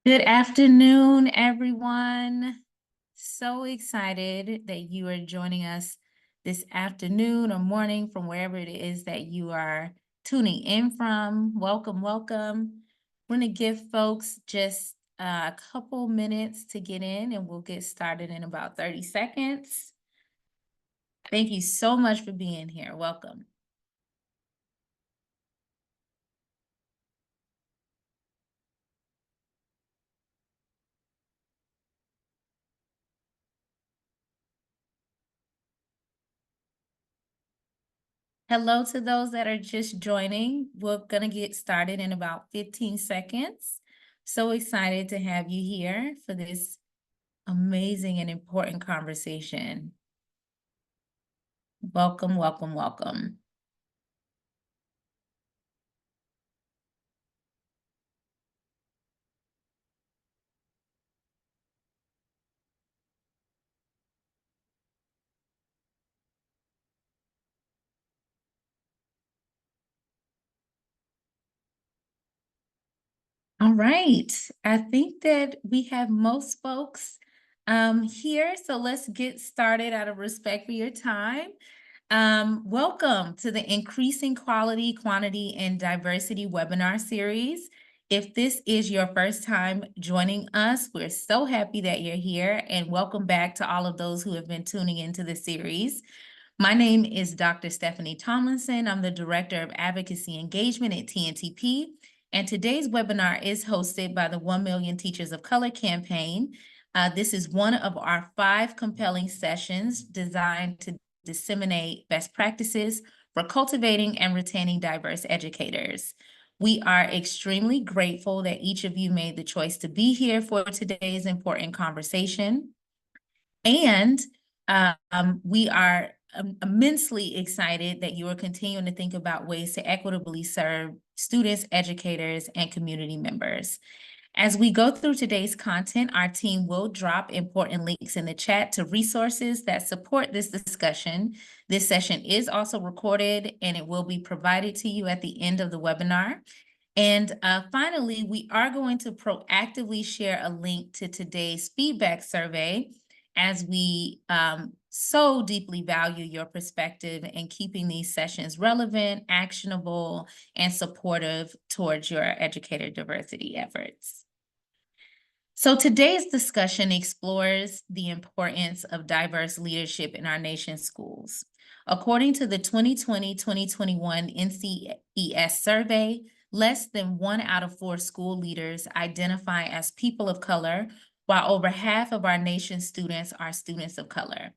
Good afternoon, everyone. So excited that you are joining us this afternoon or morning from wherever it is that you are tuning in from. Welcome, welcome. We're going to give folks just a couple minutes to get in, and we'll get started in about 30 seconds. Thank you so much for being here. Welcome. Hello to those that are just joining. We're going to get started in about 15 seconds. So excited to have you here for this amazing and important conversation. Welcome, welcome, welcome. All right. I think that we have most folks here, so let's get started out of respect for your time. Welcome to the Increasing Quality, Quantity, and Diversity webinar series. If this is your first time joining us, we're so happy that you're here, and welcome back to all of those who have been tuning into the series. My name is Dr. Stephanie Tomlinson. I'm the Director of Advocacy Engagement at TNTP, and today's webinar is hosted by the 1 Million Teachers of Color campaign. This is one of our 5 compelling sessions designed to disseminate best practices for cultivating and retaining diverse educators. We are extremely grateful that each of you made the choice to be here for today's important conversation. And we are immensely excited that you are continuing to think about ways to equitably serve students, educators, and community members. As we go through today's content, our team will drop important links in the chat to resources that support this discussion. This session is also recorded, and it will be provided to you at the end of the webinar. And finally, we are going to proactively share a link to today's feedback survey, as we so deeply value your perspective in keeping these sessions relevant, actionable, and supportive towards your educator diversity efforts. So today's discussion explores the importance of diverse leadership in our nation's schools. According to the 2020-2021 NCES survey, less than 1 out of 4 school leaders identify as people of color, while over half of our nation's students are students of color.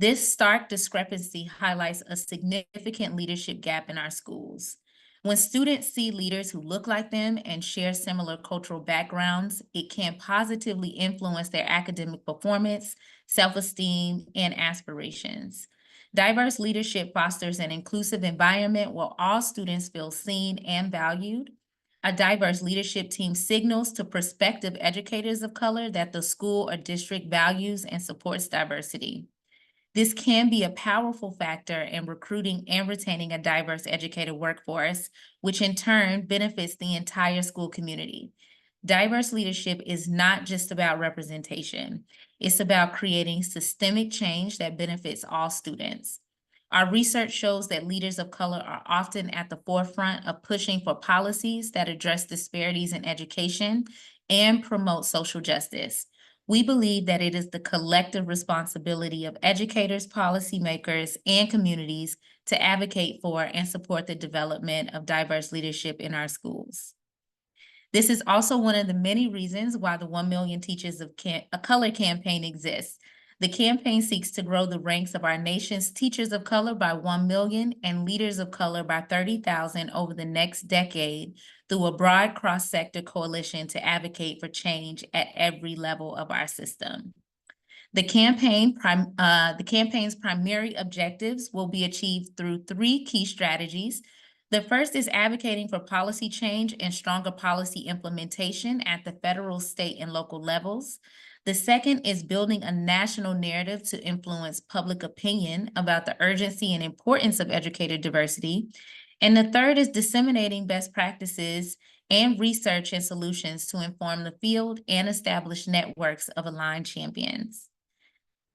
This stark discrepancy highlights a significant leadership gap in our schools. When students see leaders who look like them and share similar cultural backgrounds, it can positively influence their academic performance, self-esteem, and aspirations. Diverse leadership fosters an inclusive environment where all students feel seen and valued. A diverse leadership team signals to prospective educators of color that the school or district values and supports diversity. This can be a powerful factor in recruiting and retaining a diverse educator workforce, which in turn benefits the entire school community. Diverse leadership is not just about representation. It's about creating systemic change that benefits all students. Our research shows that leaders of color are often at the forefront of pushing for policies that address disparities in education and promote social justice. We believe that it is the collective responsibility of educators, policymakers, and communities to advocate for and support the development of diverse leadership in our schools. This is also one of the many reasons why the 1 Million Teachers of Color campaign exists. The campaign seeks to grow the ranks of our nation's teachers of color by 1 million and leaders of color by 30,000 over the next decade through a broad cross-sector coalition to advocate for change at every level of our system. The campaign's primary objectives will be achieved through 3 key strategies. The first is advocating for policy change and stronger policy implementation at the federal, state, and local levels. The second is building a national narrative to influence public opinion about the urgency and importance of educator diversity. And the third is disseminating best practices and research and solutions to inform the field and establish networks of aligned champions.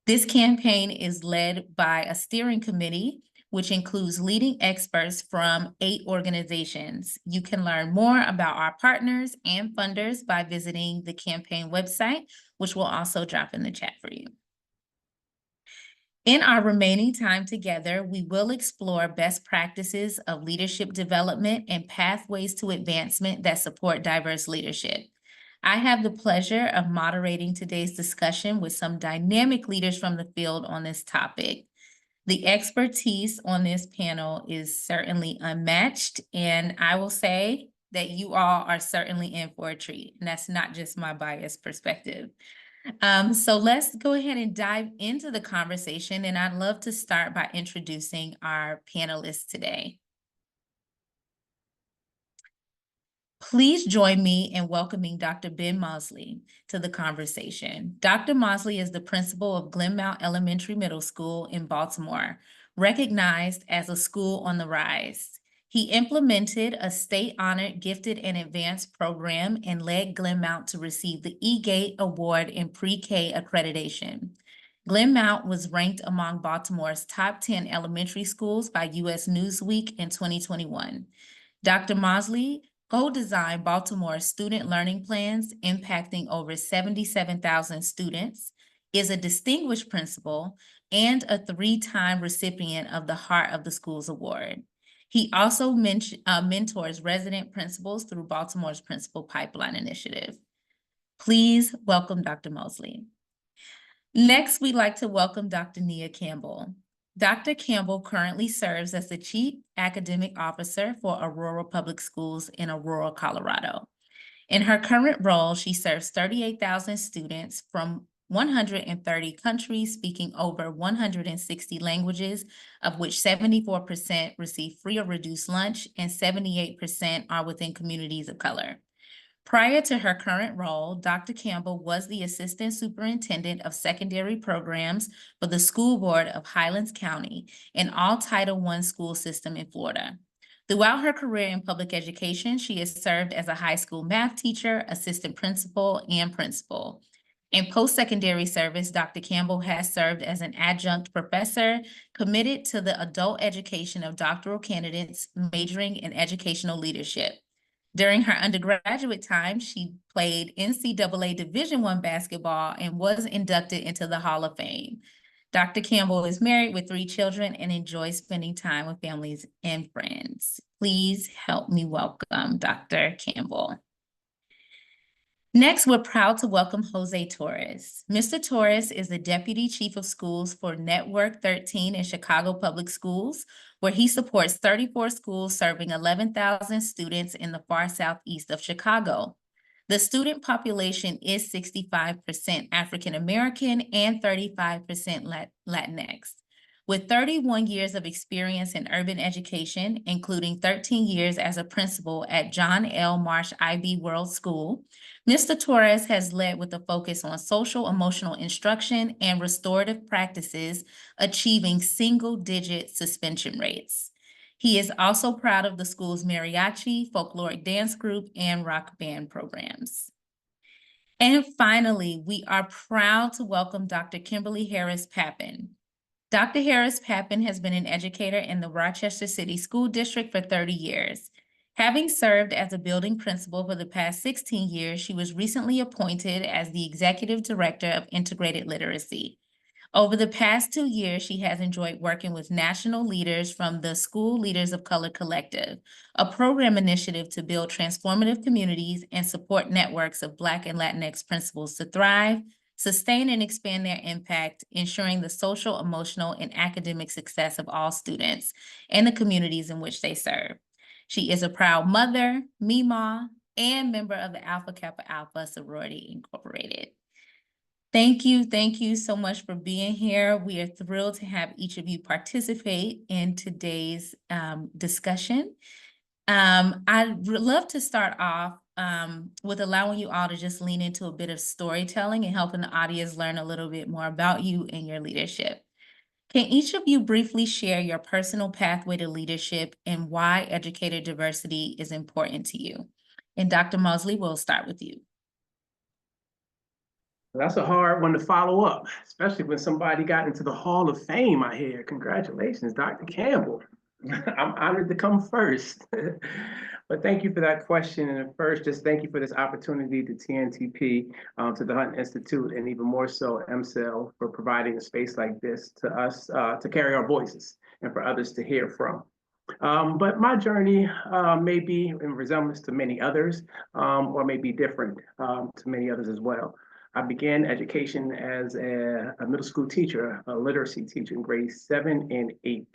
This campaign is led by a steering committee, which includes leading experts from 8 organizations. You can learn more about our partners and funders by visiting the campaign website, which we'll also drop in the chat for you. In our remaining time together, we will explore best practices of leadership development and pathways to advancement that support diverse leadership. I have the pleasure of moderating today's discussion with some dynamic leaders from the field on this topic. The expertise on this panel is certainly unmatched, and I will say that you all are certainly in for a treat, and that's not just my biased perspective. So let's go ahead and dive into the conversation, and I'd love to start by introducing our panelists today. Please join me in welcoming Dr. Ben Mosley to the conversation. Dr. Mosley is the principal of Glenmount Elementary Middle School in Baltimore, recognized as a school on the rise. He implemented a state-honored gifted and advanced program and led Glenmount to receive the E-Gate Award in pre-K accreditation. Glenmount was ranked among Baltimore's top 10 elementary schools by U.S. Newsweek in 2021. Dr. Mosley co-designed Baltimore's student learning plans impacting over 77,000 students, is a distinguished principal, and a 3-time recipient of the Heart of the Schools Award. He also mentors resident principals through Baltimore's Principal Pipeline Initiative. Please welcome Dr. Mosley. Next, we'd like to welcome Dr. Nia Campbell. Dr. Campbell currently serves as the Chief Academic Officer for Aurora Public Schools in Aurora, Colorado. In her current role, she serves 38,000 students from 130 countries speaking over 160 languages, of which 74% receive free or reduced lunch and 78% are within communities of color. Prior to her current role, Dr. Campbell was the Assistant Superintendent of Secondary Programs for the School Board of Highlands County, an all-Title I school system in Florida. Throughout her career in public education, she has served as a high school math teacher, assistant principal, and principal. In post-secondary service, Dr. Campbell has served as an adjunct professor committed to the adult education of doctoral candidates majoring in educational leadership. During her undergraduate time, she played NCAA Division I basketball and was inducted into the Hall of Fame. Dr. Campbell is married with 3 children and enjoys spending time with families and friends. Please help me welcome Dr. Campbell. Next, we're proud to welcome Jose Torres. Mr. Torres is the Deputy Chief of Schools for Network 13 in Chicago Public Schools, where he supports 34 schools serving 11,000 students in the far southeast of Chicago. The student population is 65% African American and 35% Latinx. With 31 years of experience in urban education, including 13 years as a principal at John L. Marsh IB World School, Mr. Torres has led with a focus on social emotional instruction and restorative practices, achieving single-digit suspension rates. He is also proud of the school's mariachi, folkloric dance group, and rock band programs. And finally, we are proud to welcome Dr. Kimberly Harris Pappin. Dr. Harris Pappin has been an educator in the Rochester City School District for 30 years. Having served as a building principal for the past 16 years, she was recently appointed as the Executive Director of Integrated Literacy. Over the past 2 years, she has enjoyed working with national leaders from the School Leaders of Color Collective, a program initiative to build transformative communities and support networks of Black and Latinx principals to thrive, sustain and expand their impact, ensuring the social, emotional, and academic success of all students and the communities in which they serve. She is a proud mother, Meemaw, and member of the Alpha Kappa Alpha Sorority Incorporated. Thank you so much for being here. We are thrilled to have each of you participate in today's discussion. I'd love to start off with allowing you all to just lean into a bit of storytelling and helping the audience learn a little bit more about you and your leadership. Can each of you briefly share your personal pathway to leadership and why educator diversity is important to you? And Dr. Mosley, we'll start with you. That's a hard one to follow up, especially when somebody got into the Hall of Fame, I hear. Congratulations, Dr. Campbell. I'm honored to come first. But thank you for that question. And first, just thank you for this opportunity to TNTP, to the Hunt Institute, and even more so MCEL for providing a space like this to us to carry our voices and for others to hear from. But my journey may be in resemblance to many others, or may be different to many others as well. I began education as a middle school teacher, a literacy teacher in grades 7 and 8.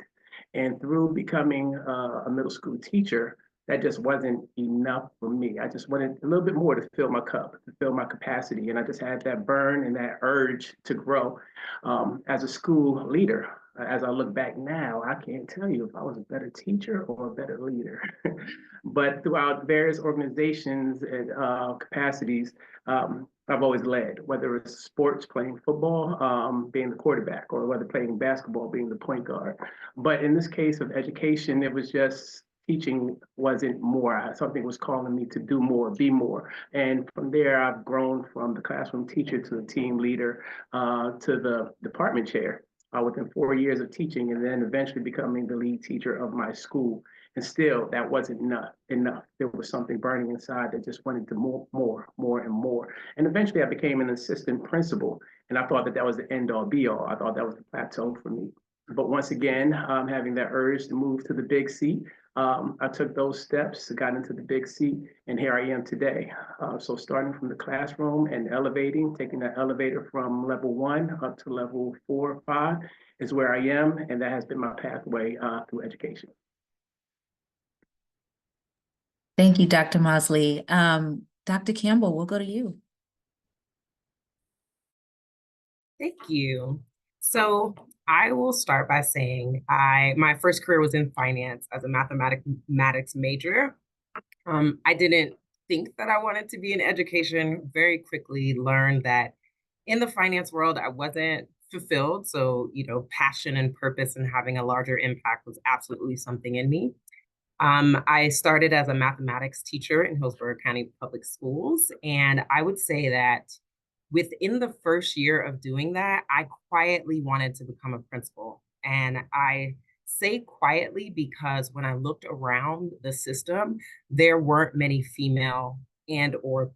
And through becoming a middle school teacher, that just wasn't enough for me. I just wanted a little bit more to fill my cup, to fill my capacity. And I just had that burn and that urge to grow as a school leader. As I look back now, I can't tell you if I was a better teacher or a better leader. But throughout various organizations and capacities, I've always led, whether it's sports, playing football, being the quarterback, or whether playing basketball, being the point guard. But in this case of education, it was just teaching wasn't more. Something was calling me to do more, be more. And from there, I've grown from the classroom teacher to the team leader to the department chair within 4 years of teaching, and then eventually becoming the lead teacher of my school. And still, that wasn't enough. There was something burning inside that just wanted to more, and more. And eventually, I became an assistant principal, and I thought that that was the end all be all. I thought that was the plateau for me. But once again, having that urge to move to the big seat, I took those steps, got into the big seat, and here I am today. So starting from the classroom and elevating, taking that elevator from level 1 up to level 4 or 5 is where I am, and that has been my pathway through education. Thank you, Dr. Mosley. Dr. Campbell, we'll go to you. Thank you. So I will start by saying my first career was in finance as a mathematics major. I didn't think that I wanted to be in education. Very quickly learned that in the finance world, I wasn't fulfilled. So, passion and purpose and having a larger impact was absolutely something in me. I started as a mathematics teacher in Hillsborough County Public Schools. And I would say that within the first year of doing that, I quietly wanted to become a principal. And I say quietly because when I looked around the system, there weren't many female and or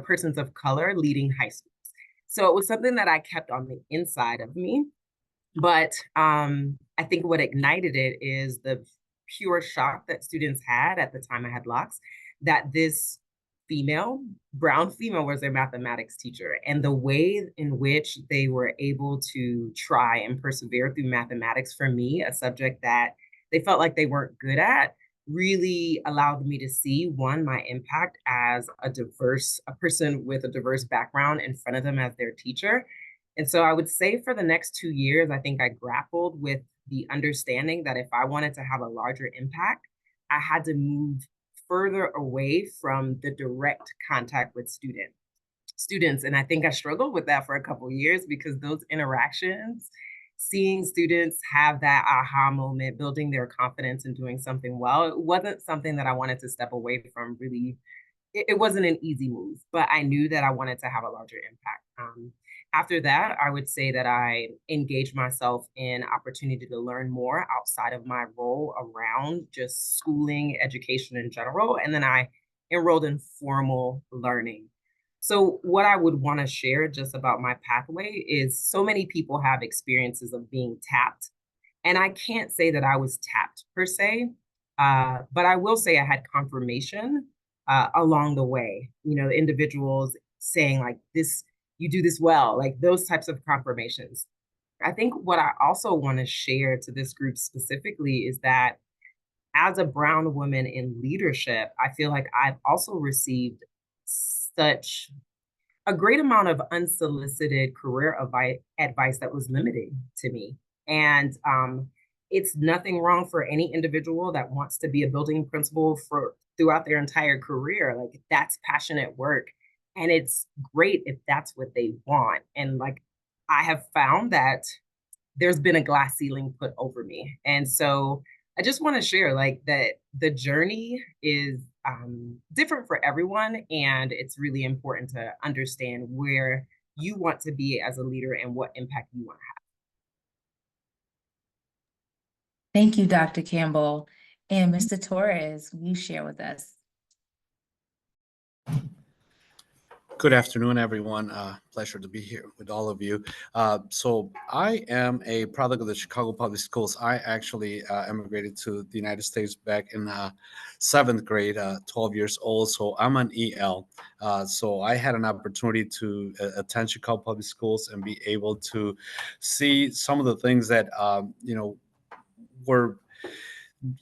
persons of color leading high schools. So it was something that I kept on the inside of me. But I think what ignited it is the pure shock that students had at the time I had locks, that this brown female was their mathematics teacher. And the way in which they were able to try and persevere through mathematics, for me, a subject that they felt like they weren't good at, really allowed me to see, one, my impact as a person with a diverse background in front of them as their teacher. And so I would say for the next 2 years, I think I grappled with the understanding that if I wanted to have a larger impact, I had to move further away from the direct contact with students. And I think I struggled with that for a couple of years because those interactions, seeing students have that aha moment, building their confidence and doing something well, it wasn't something that I wanted to step away from really. It wasn't an easy move, but I knew that I wanted to have a larger impact. After that, I would say that I engaged myself in opportunity to learn more outside of my role around just schooling, education in general. And then I enrolled in formal learning. So what I would want to share just about my pathway is so many people have experiences of being tapped. And I can't say that I was tapped per se, but I will say I had confirmation along the way. Individuals saying like this, you do this well, like those types of confirmations. I think what I also want to share to this group specifically is that as a brown woman in leadership, I feel like I've also received such a great amount of unsolicited career advice that was limiting to me. And it's nothing wrong for any individual that wants to be a building principal throughout their entire career. Like that's passionate work. And it's great if that's what they want. And like I have found that there's been a glass ceiling put over me. And so I just want to share like that the journey is different for everyone. And it's really important to understand where you want to be as a leader and what impact you want to Thank you, Dr. Campbell. And Mr. Torres, will you share with us? Good afternoon, everyone. Pleasure to be here with all of you. So I am a product of the Chicago Public Schools. I actually immigrated to the United States back in seventh grade, 12 years old. So I'm an EL. So I had an opportunity to attend Chicago Public Schools and be able to see some of the things that, were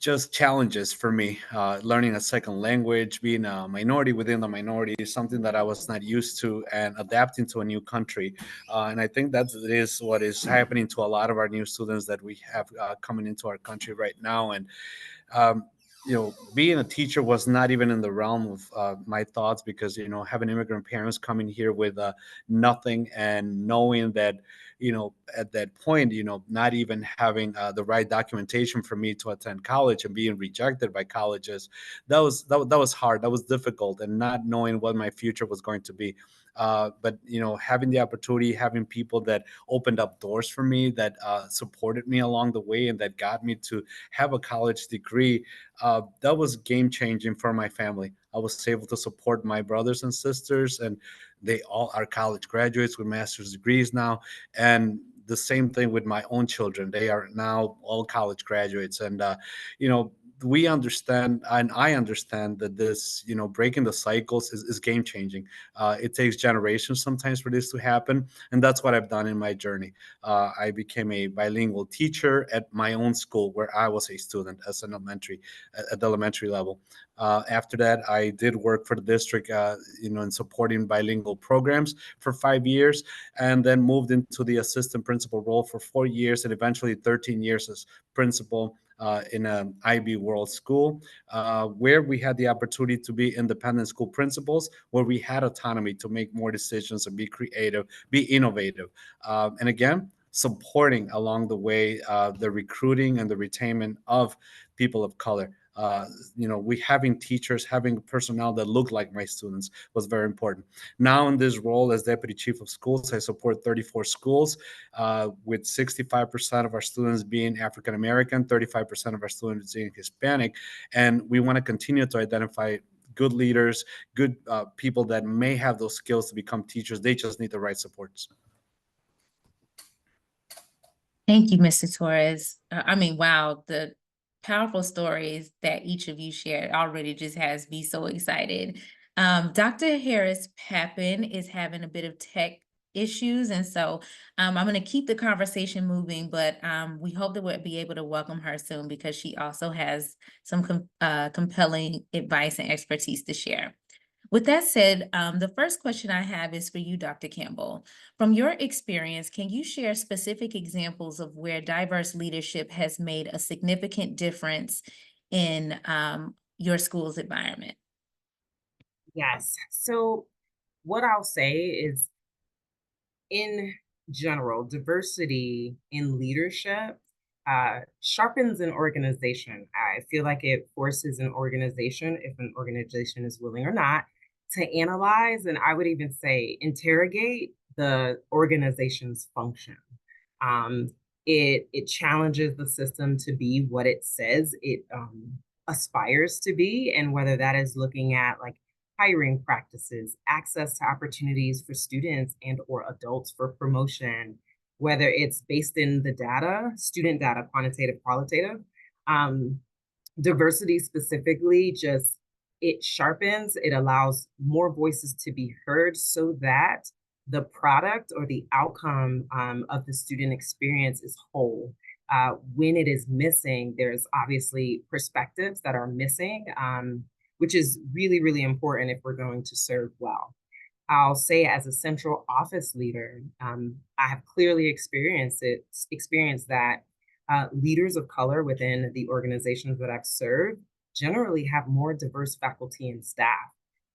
just challenges for me. Learning a second language, being a minority within the minority, is something that I was not used to, and adapting to a new country. And I think that is what is happening to a lot of our new students that we have coming into our country right now. And um, being a teacher was not even in the realm of my thoughts, because having immigrant parents coming here with nothing, and knowing that at that point, not even having the right documentation for me to attend college, and being rejected by colleges, that was hard, that was difficult, and not knowing what my future was going to be. But having the opportunity, having people that opened up doors for me, that supported me along the way, and that got me to have a college degree, that was game changing for my family. I was able to support my brothers and sisters, and they all are college graduates with master's degrees now. And the same thing with my own children. They are now all college graduates. And, you know, we understand, and I understand, that this, breaking the cycles is game changing. It takes generations sometimes for this to happen. And that's what I've done in my journey. I became a bilingual teacher at my own school where I was a student as an at the elementary level. After that, I did work for the district, in supporting bilingual programs for 5 years, and then moved into the assistant principal role for 4 years, and eventually 13 years as principal in an IB World School, where we had the opportunity to be independent school principals, where we had autonomy to make more decisions and be creative, be innovative. And again, supporting along the way the recruiting and the retainment of people of color. We having teachers, having personnel that look like my students was very important. Now in this role as deputy chief of schools, I support 34 schools, with 65% of our students being African American, 35% of our students being Hispanic, and we want to continue to identify good leaders, good people that may have those skills to become teachers. They just need the right supports. Thank you, Mr. Torres. Wow, the powerful stories that each of you shared already just has me so excited. Dr. Harris Pappin is having a bit of tech issues, and so I'm going to keep the conversation moving, but we hope that we'll be able to welcome her soon, because she also has some compelling advice and expertise to share. With that said, the first question I have is for you, Dr. Campbell. From your experience, can you share specific examples of where diverse leadership has made a significant difference in your school's environment? Yes. So what I'll say is, in general, diversity in leadership sharpens an organization. I feel like it forces an organization, if an organization is willing or not, to analyze, and I would even say interrogate the organization's function. Um, it challenges the system to be what it says it aspires to be, and whether that is looking at like hiring practices, access to opportunities for students and or adults for promotion, whether it's based in the data, student data, quantitative, qualitative. Um, Diversity specifically, just it sharpens, it allows more voices to be heard, so that the product or the outcome of the student experience is whole. When it is missing, there's obviously perspectives that are missing, which is really, really important if we're going to serve well. I'll say, as a central office leader, I have clearly experienced that leaders of color within the organizations that I've served generally have more diverse faculty and staff.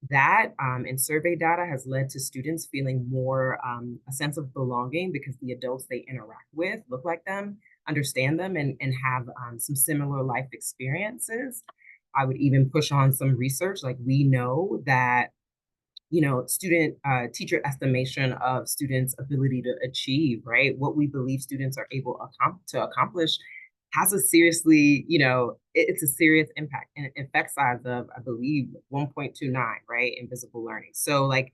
That and survey data has led to students feeling more a sense of belonging because the adults they interact with look like them, understand them, and have some similar life experiences. I would even push on some research. Like we know that student teacher estimation of students' ability to achieve, right? What we believe students are able to accomplish has a seriously, it's a serious impact and effect size of, I believe, 1.29, right? Invisible learning. So like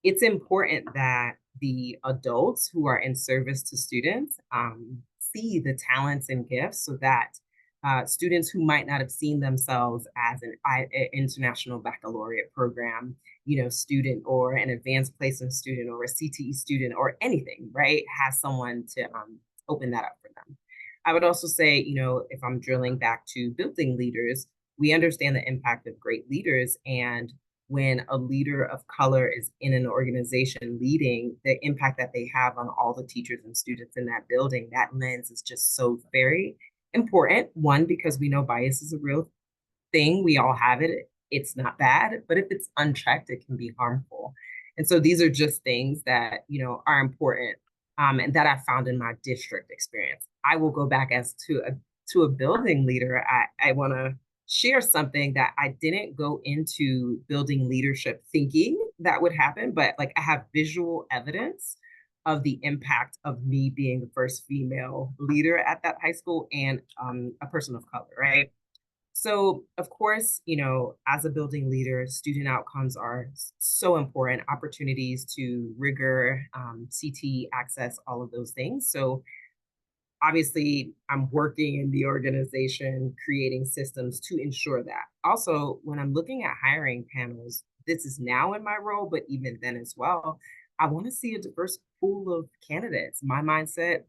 it's important that the adults who are in service to students see the talents and gifts so that students who might not have seen themselves as an international baccalaureate program student or an advanced placement student or a CTE student or anything, right, has someone to open that up for them. I would also say, if I'm drilling back to building leaders, we understand the impact of great leaders. And when a leader of color is in an organization leading, the impact that they have on all the teachers and students in that building, that lens is just so very important. One, because we know bias is a real thing. We all have it. It's not bad, but if it's unchecked, it can be harmful. And so these are just things that, are important and that I found in my district experience. I will go back as to a building leader. I want to share something that I didn't go into building leadership thinking that would happen, but like I have visual evidence of the impact of me being the first female leader at that high school and a person of color, right? So, of course, as a building leader, student outcomes are so important, opportunities to rigor, CT access, all of those things. So, obviously, I'm working in the organization, creating systems to ensure that. Also, when I'm looking at hiring panels, this is now in my role, but even then as well, I want to see a diverse pool of candidates. My mindset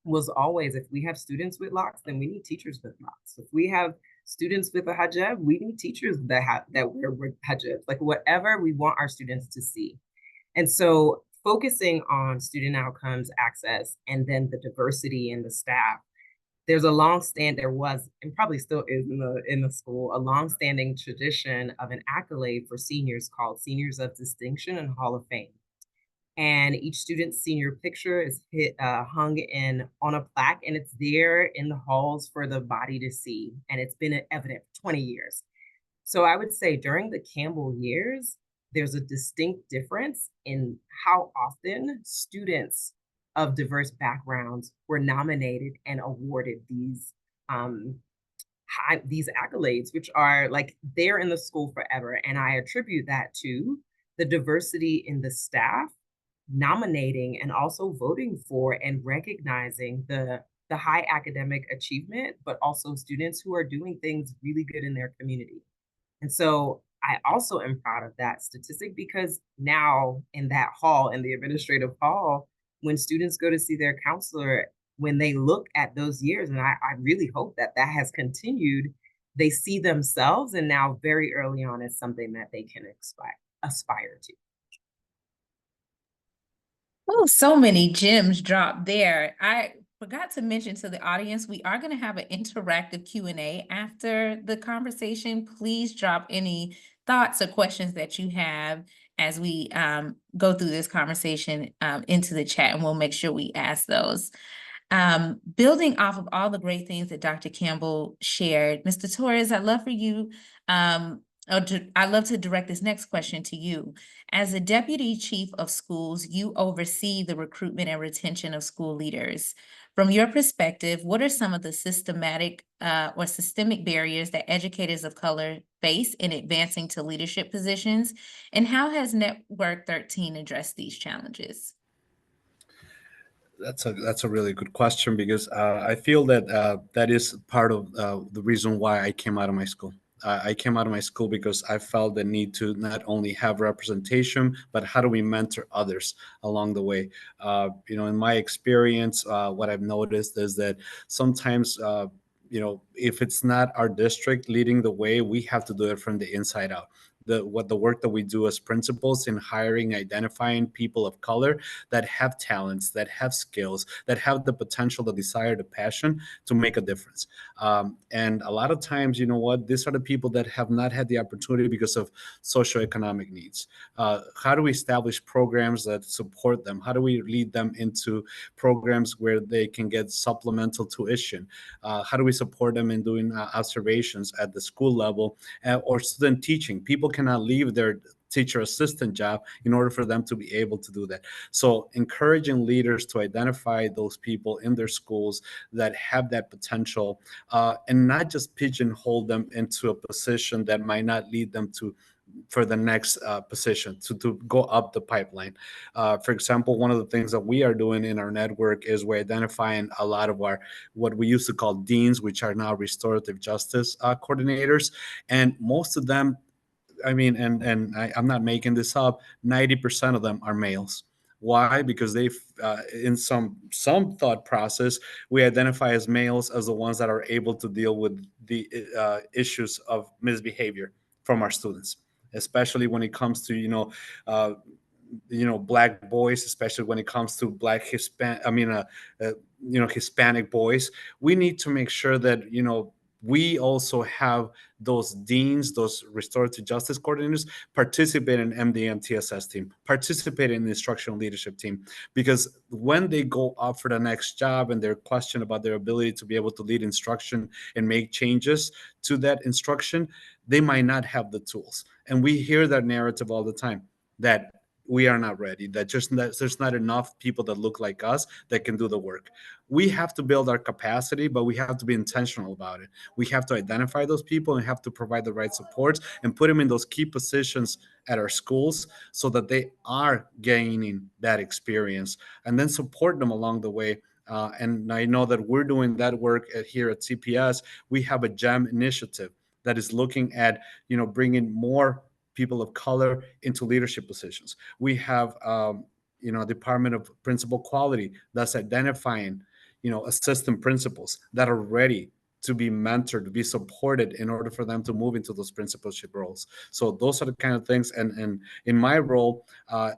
was always if we have students with locks, then we need teachers with locks. If we have students with a hijab, we need teachers that wear hijabs, like whatever we want our students to see. And so focusing on student outcomes, access, and then the diversity in the staff, there was and probably still is in the school, a long-standing tradition of an accolade for seniors called Seniors of Distinction and Hall of Fame, and each student's senior picture is hung in on a plaque, and it's there in the halls for the body to see, and it's been evident for 20 years. So I would say during the Campbell years, there's a distinct difference in how often students of diverse backgrounds were nominated and awarded um, these accolades, which are like they're in the school forever. And I attribute that to the diversity in the staff nominating and also voting for and recognizing the high academic achievement, but also students who are doing things really good in their community. And so I also am proud of that statistic because now in that hall, in the administrative hall, when students go to see their counselor, when they look at those years, and I really hope that that has continued, they see themselves and now very early on as something that they can aspire to. Oh, so many gems dropped there. I forgot to mention to the audience, we are going to have an interactive Q&A after the conversation. Please drop any thoughts or questions that you have as we go through this conversation into the chat, and we'll make sure we ask those. Building off of all the great things that Dr. Campbell shared, Mr. Torres, I'd love for you, I'd love to direct this next question to you. As a deputy chief of schools, you oversee the recruitment and retention of school leaders. From your perspective, what are some of the systematic or systemic barriers that educators of color face in advancing to leadership positions? And how has Network 13 addressed these challenges? That's a really good question because I feel that that is part of the reason why I came out of my school. I came out of my school because I felt the need to not only have representation, but how do we mentor others along the way? In my experience, what I've noticed is that sometimes, if it's not our district leading the way, we have to do it from the inside out. the work that we do as principals in hiring, identifying people of color that have talents, that have skills, that have the potential, the desire, the passion to make a difference. And a lot of times, you know what, these are the people that have not had the opportunity because of socioeconomic needs. How do we establish programs that support them? How do we lead them into programs where they can get supplemental tuition? How do we support them in doing observations at the school level or student teaching? People cannot leave their teacher assistant job in order for them to be able to do that. So encouraging leaders to identify those people in their schools that have that potential, and not just pigeonhole them into a position that might not lead them to for the next position to go up the pipeline. For example, one of the things that we are doing in our network is we're identifying a lot of our what we used to call deans, which are now restorative justice coordinators, and most of them, I mean, I'm not making this up, 90% of them are males. Why? Because they've in some thought process, we identify as males as the ones that are able to deal with the issues of misbehavior from our students, especially when it comes to uh, black boys, especially when it comes to black Hispanic boys. We need to make sure that we also have those deans, those restorative justice coordinators participate in MDMTSS team, participate in the instructional leadership team, because when they go up for the next job and they're questioned about their ability to be able to lead instruction and make changes to that instruction, they might not have the tools. And we hear that narrative all the time, that we are not ready, that there's not enough people that look like us that can do the work. We have to build our capacity, but we have to be intentional about it. We have to identify those people and have to provide the right supports and put them in those key positions at our schools so that they are gaining that experience, and then support them along the way. And I know that we're doing that work here at CPS. We have a GEM initiative that is looking at bringing more people of color into leadership positions. We have Department of Principal Quality that's identifying assistant principals that are ready to be mentored, to be supported in order for them to move into those principalship roles. So those are the kind of things. And in my role,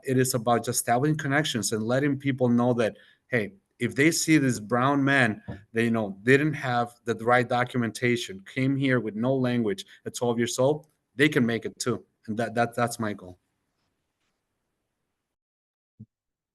it is about just establishing connections and letting people know that, hey, if they see this brown man, they didn't have the right documentation, came here with no language at 12 years old, they can make it too. And that's my goal.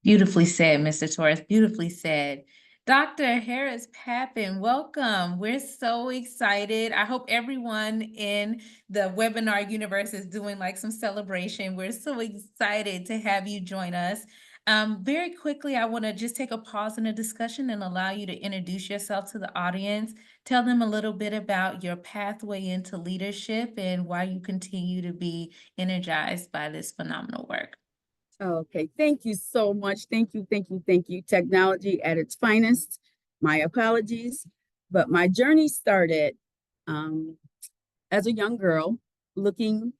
Beautifully said, Mr. Torres. Beautifully said. Dr. Harris Pappin, welcome. We're so excited. I hope everyone in the webinar universe is doing like some celebration. We're so excited to have you join us. Very quickly, I want to just take a pause in the discussion and allow you to introduce yourself to the audience. Tell them a little bit about your pathway into leadership and why you continue to be energized by this phenomenal work. Okay, thank you so much. Thank you, thank you, thank you. Technology at its finest. My apologies, but my journey started as a young girl, looking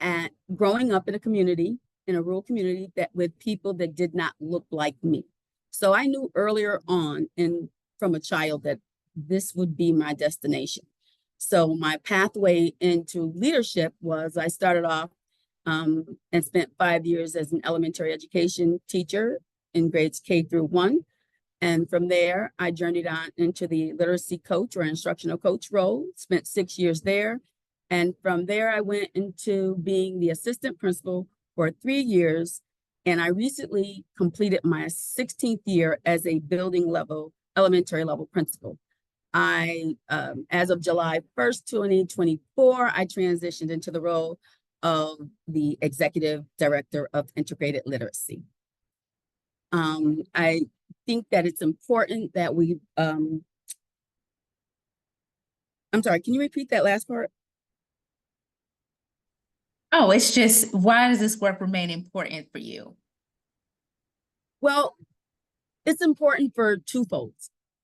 at growing up in a community, in a rural community that with people that did not look like me. So I knew earlier on from a child that this would be my destination. So my pathway into leadership was I started off and spent 5 years as an elementary education teacher in grades K through 1. And from there, I journeyed on into the literacy coach or instructional coach role, spent 6 years there. And from there, I went into being the assistant principal for 3 years. And I recently completed my 16th year as a building level, elementary level principal. As of July 1st, 2024, I transitioned into the role of the executive director of integrated literacy. I think that it's important that we, I'm sorry, can you repeat that last part? Oh, it's just, why does this work remain important for you? Well, it's important for twofold,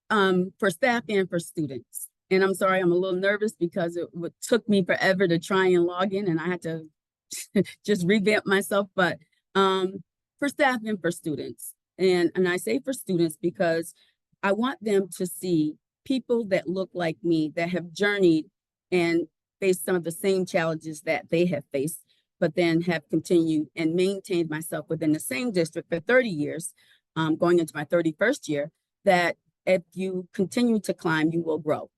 for staff and for students. And I'm sorry, I'm a little nervous because it took me forever to try and log in and I had to just revamp myself, but for staff and for students. And I say for students because I want them to see people that look like me, that have journeyed and faced some of the same challenges that they have faced, but then have continued and maintained myself within the same district for 30 years, going into my 31st year, that if you continue to climb, you will grow.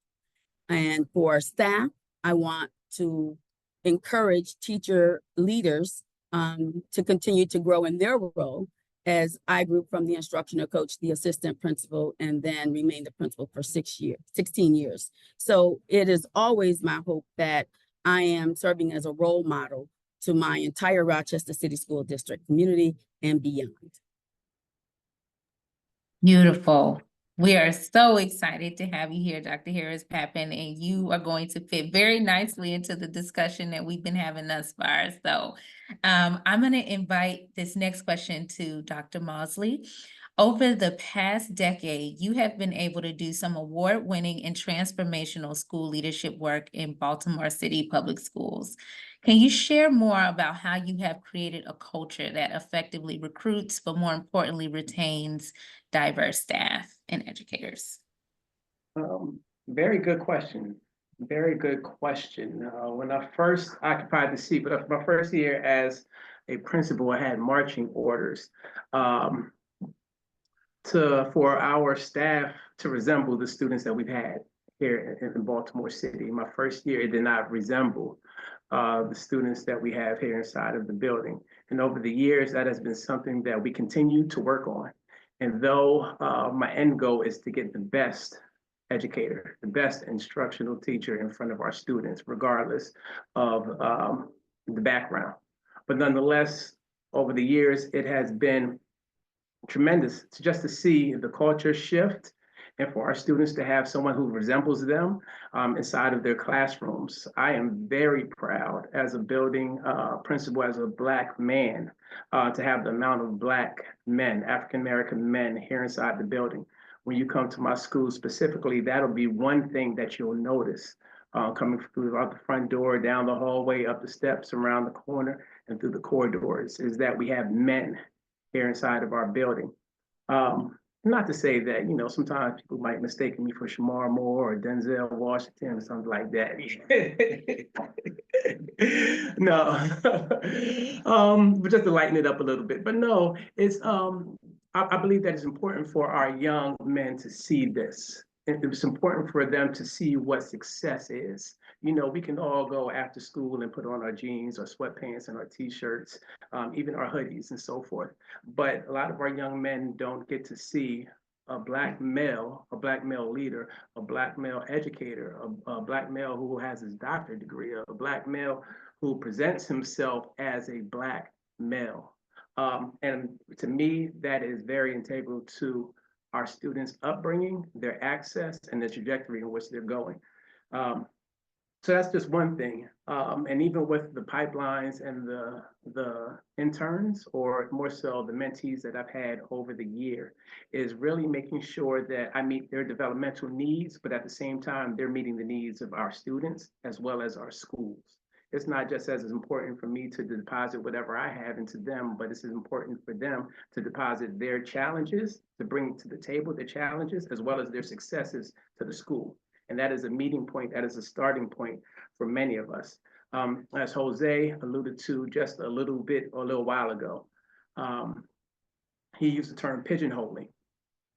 And for staff, I want to encourage teacher leaders to continue to grow in their role, as I grew from the instructional coach, the assistant principal, and then remained the principal for 16 years. So it is always my hope that I am serving as a role model to my entire Rochester City School District community and beyond. Beautiful. We are so excited to have you here, Dr. Harris Pappen, and you are going to fit very nicely into the discussion that we've been having thus far. So I'm going to invite this next question to Dr. Mosley. Over the past decade, you have been able to do some award-winning and transformational school leadership work in Baltimore City Public Schools. Can you share more about how you have created a culture that effectively recruits, but more importantly, retains diverse staff and educators? Very good question. Very good question. When I first occupied the seat, but my first year as a principal, I had marching orders for our staff to resemble the students that we've had here in Baltimore City. My first year, it did not resemble the students that we have here inside of the building. And over the years, that has been something that we continue to work on. And though my end goal is to get the best educator, the best instructional teacher in front of our students, regardless of the background. But nonetheless, over the years, it has been tremendous to see the culture shift and for our students to have someone who resembles them inside of their classrooms. I am very proud as a building principal, as a Black man, to have the amount of Black men, African-American men here inside the building. When you come to my school specifically, that'll be one thing that you'll notice coming through out the front door, down the hallway, up the steps, around the corner, and through the corridors, is that we have men here inside of our building. Not to say that, sometimes people might mistake me for Shamar Moore or Denzel Washington or something like that. No, but just to lighten it up a little bit. But no, it's I believe that it's important for our young men to see this. It's important for them to see what success is. We can all go after school and put on our jeans or sweatpants and our t-shirts, even our hoodies and so forth. But a lot of our young men don't get to see a Black male leader, a Black male educator, a Black male who has his doctorate degree, a Black male who presents himself as a Black male. And to me, that is very integral to our students' upbringing, their access, and the trajectory in which they're going. So that's just one thing. And even with the pipelines and the interns, or more so the mentees that I've had over the year, is really making sure that I meet their developmental needs, but at the same time, they're meeting the needs of our students as well as our schools. It's not just as important for me to deposit whatever I have into them, but it's as important for them to deposit their challenges, to bring to the table the challenges, as well as their successes to the school. And that is a meeting point, that is a starting point for many of us. As Jose alluded to just a little while ago, he used the term pigeonholing.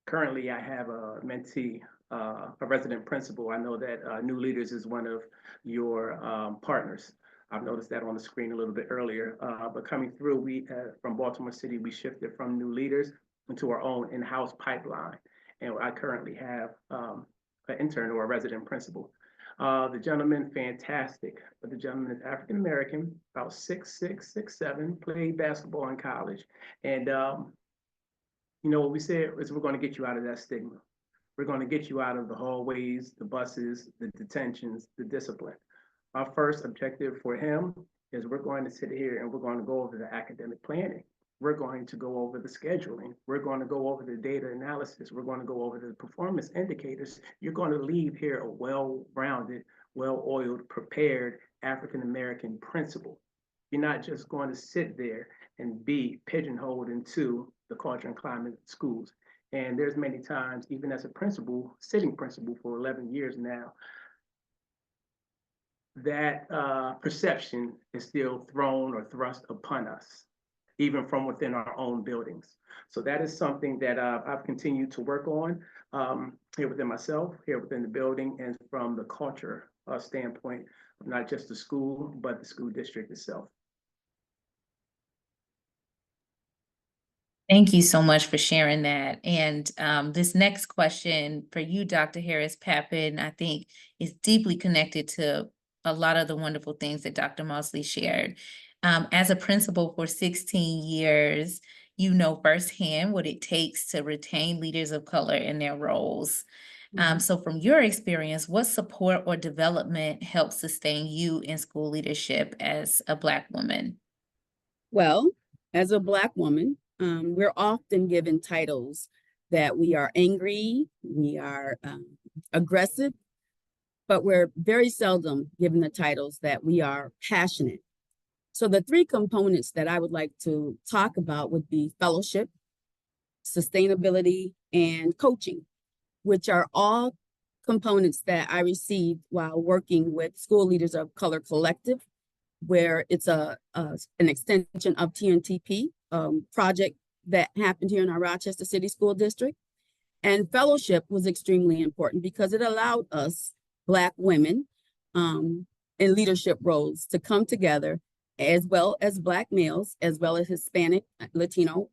Currently, I have a mentee, a resident principal. I know that New Leaders is one of your partners. I've noticed that on the screen a little bit earlier, but coming through, from Baltimore City, we shifted from New Leaders into our own in-house pipeline. And I currently have an intern or a resident principal. The gentleman, fantastic, but the gentleman is African-American, about 6'6", 6'7", played basketball in college. And what we said is we're going to get you out of that stigma. We're going to get you out of the hallways, the buses, the detentions, the discipline. Our first objective for him is we're going to sit here and we're going to go over the academic planning. We're going to go over the scheduling. We're going to go over the data analysis. We're going to go over the performance indicators. You're going to leave here a well-rounded, well-oiled, prepared African-American principal. You're not just going to sit there and be pigeonholed into the culture and climate of schools. And there's many times, even as a principal, sitting principal for 11 years now, that perception is still thrown or thrust upon us, even from within our own buildings. So that is something that I've continued to work on here within myself, here within the building, and from the culture standpoint, not just the school, but the school district itself. Thank you so much for sharing that. And this next question for you, Dr. Harris Pappin, I think is deeply connected to a lot of the wonderful things that Dr. Mosley shared. As a principal for 16 years, you know firsthand what it takes to retain leaders of color in their roles. So from your experience, what support or development helps sustain you in school leadership as a Black woman? Well, as a Black woman, we're often given titles that we are angry, we are aggressive, but we're very seldom given the titles that we are passionate. So the three components that I would like to talk about would be fellowship, sustainability, and coaching, which are all components that I received while working with School Leaders of Color Collective, where it's an extension of TNTP project that happened here in our Rochester City School District. And fellowship was extremely important because it allowed us, Black women in leadership roles, to come together, as well as Black males, as well as Hispanic, Latino,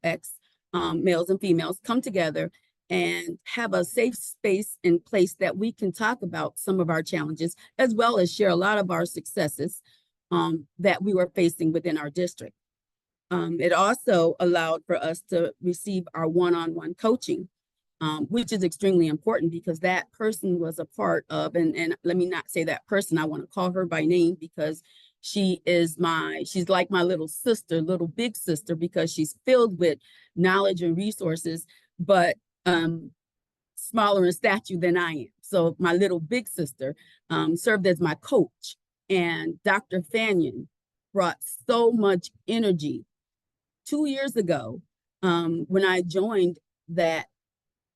males and females, come together and have a safe space in place that we can talk about some of our challenges, as well as share a lot of our successes that we were facing within our district. It also allowed for us to receive our one-on-one coaching, which is extremely important because that person was a part of, and let me not say that person, I want to call her by name because she's like my little sister, little big sister, because she's filled with knowledge and resources, but smaller in stature than I am. So my little big sister served as my coach. And Dr. Fanyon brought so much energy. 2 years ago, when I joined that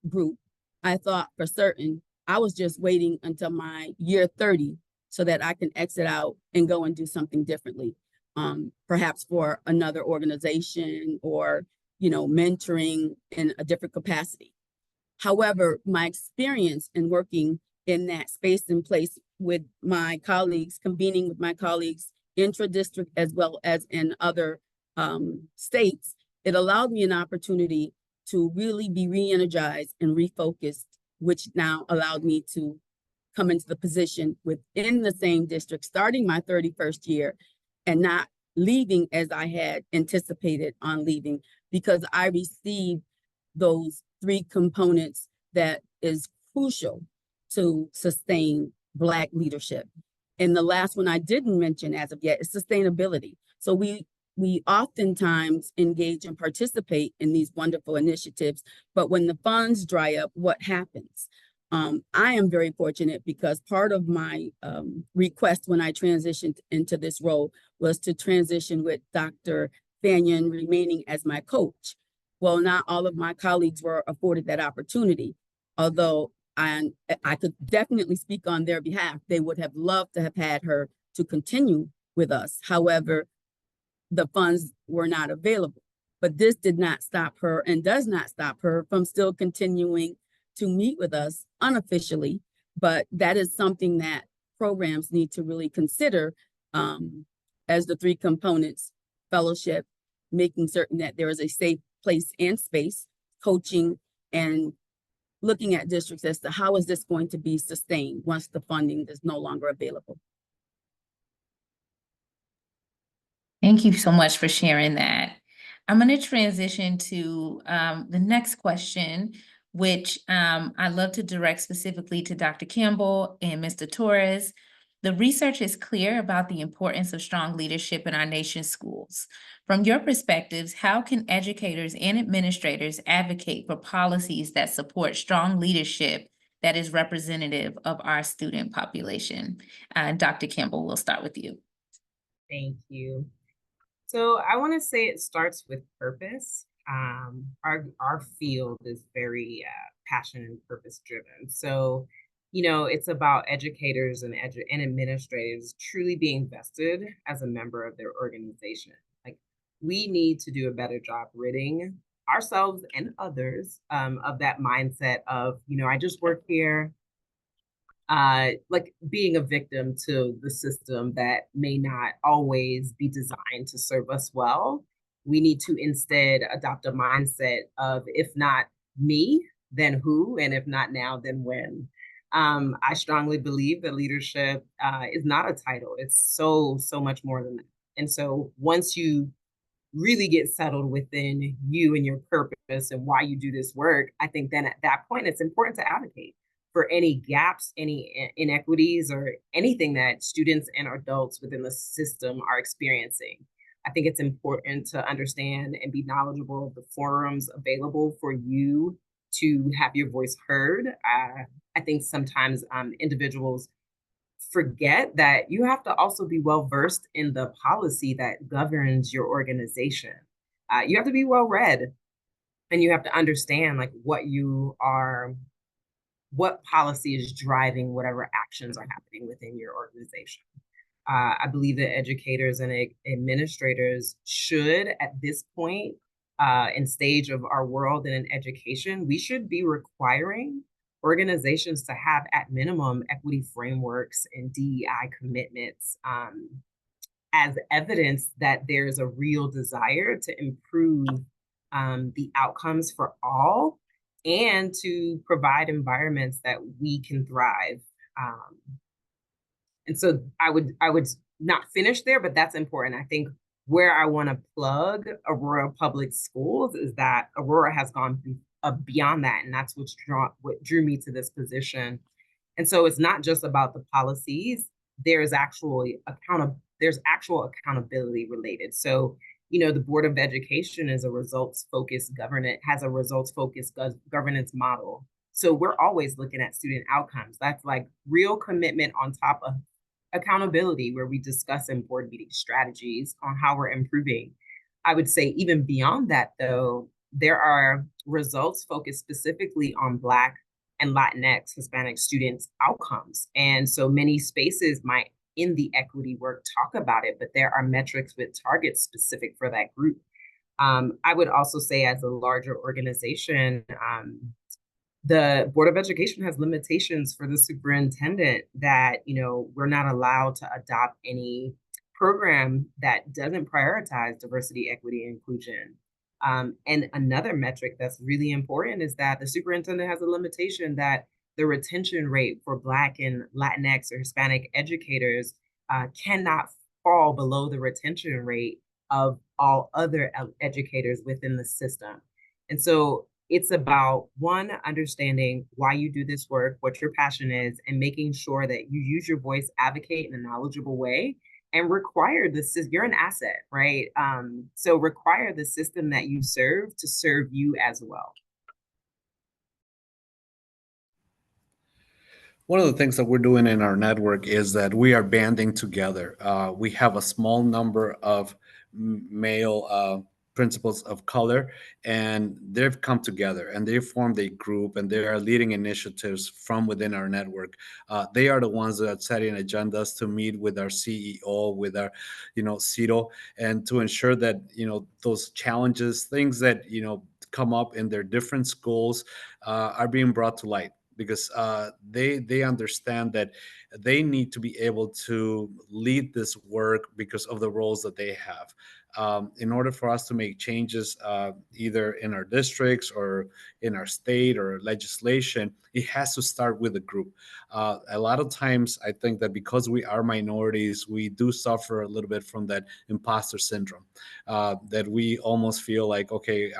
group, I thought for certain I was just waiting until my year 30 so that I can exit out and go and do something differently, perhaps for another organization or, mentoring in a different capacity. However, my experience in working in that space and place with my colleagues, convening with my colleagues intra-district as well as in other states, it allowed me an opportunity to really be re-energized and refocused, which now allowed me to come into the position within the same district, starting my 31st year and not leaving as I had anticipated on leaving, because I received those three components that is crucial to sustain Black leadership. And the last one I didn't mention as of yet is sustainability. So we oftentimes engage and participate in these wonderful initiatives, but when the funds dry up, what happens? I am very fortunate because part of my request when I transitioned into this role was to transition with Dr. Fanyon remaining as my coach. Well, not all of my colleagues were afforded that opportunity, although I could definitely speak on their behalf. They would have loved to have had her to continue with us. However, the funds were not available. But this did not stop her and does not stop her from still continuing to meet with us unofficially. But that is something that programs need to really consider as the three components: fellowship, making certain that there is a safe place and space, coaching, and looking at districts as to how is this going to be sustained once the funding is no longer available. Thank you so much for sharing that. I'm going to transition to the next question, which I'd love to direct specifically to Dr. Campbell and Mr. Torres. The research is clear about the importance of strong leadership in our nation's schools. From your perspectives, how can educators and administrators advocate for policies that support strong leadership that is representative of our student population? Dr. Campbell, we'll start with you. Thank you. So I want to say it starts with purpose. Our field is very passion and purpose driven. So it's about educators and administrators truly being vested as a member of their organization. Like, we need to do a better job ridding ourselves and others of that mindset of, I just work here, like being a victim to the system that may not always be designed to serve us well. We need to instead adopt a mindset of, if not me, then who? And if not now, then when? I strongly believe that leadership is not a title. It's so much more than that. And so once you really get settled within you and your purpose and why you do this work, I think then at that point, it's important to advocate for any gaps, any inequities, or anything that students and adults within the system are experiencing. I think it's important to understand and be knowledgeable of the forums available for you to have your voice heard. I think sometimes individuals forget that you have to also be well versed in the policy that governs your organization. You have to be well read, and you have to understand like what policy is driving whatever actions are happening within your organization. I believe that educators and administrators should, at this point and stage of our world and in education, we should be requiring organizations to have at minimum equity frameworks and DEI commitments as evidence that there's a real desire to improve the outcomes for all and to provide environments that we can thrive. And so I would not finish there, but that's important. I think where I want to plug Aurora Public Schools is that Aurora has gone beyond that, and that's what drew me to this position. And so it's not just about the policies. There's actual accountability related. So, the Board of Education is has a results-focused governance model. So we're always looking at student outcomes. That's like real commitment on top of accountability, where we discuss in board meeting strategies on how we're improving. I would say even beyond that, though, there are results focused specifically on Black and Latinx Hispanic students' outcomes. And so many spaces might, in the equity work, talk about it, but there are metrics with targets specific for that group. I would also say, as a larger organization, the Board of Education has limitations for the superintendent that, we're not allowed to adopt any program that doesn't prioritize diversity, equity, and inclusion. And another metric that's really important is that the superintendent has a limitation that the retention rate for Black and Latinx or Hispanic educators cannot fall below the retention rate of all other educators within the system. And so it's about, one, understanding why you do this work, what your passion is, and making sure that you use your voice, advocate in a knowledgeable way, and require you're an asset, right? So require the system that you serve to serve you as well. One of the things that we're doing in our network is that we are banding together. We have a small number of male principals of color, and they've come together and they've formed a group, and they are leading initiatives from within our network. They are the ones that are setting agendas to meet with our CEO, with our, CETO, and to ensure that, those challenges, things that, come up in their different schools are being brought to light, because they understand that they need to be able to lead this work because of the roles that they have. In order for us to make changes, either in our districts or in our state or legislation, it has to start with a group. A lot of times, I think that because we are minorities, we do suffer a little bit from that imposter syndrome, that we almost feel like, okay,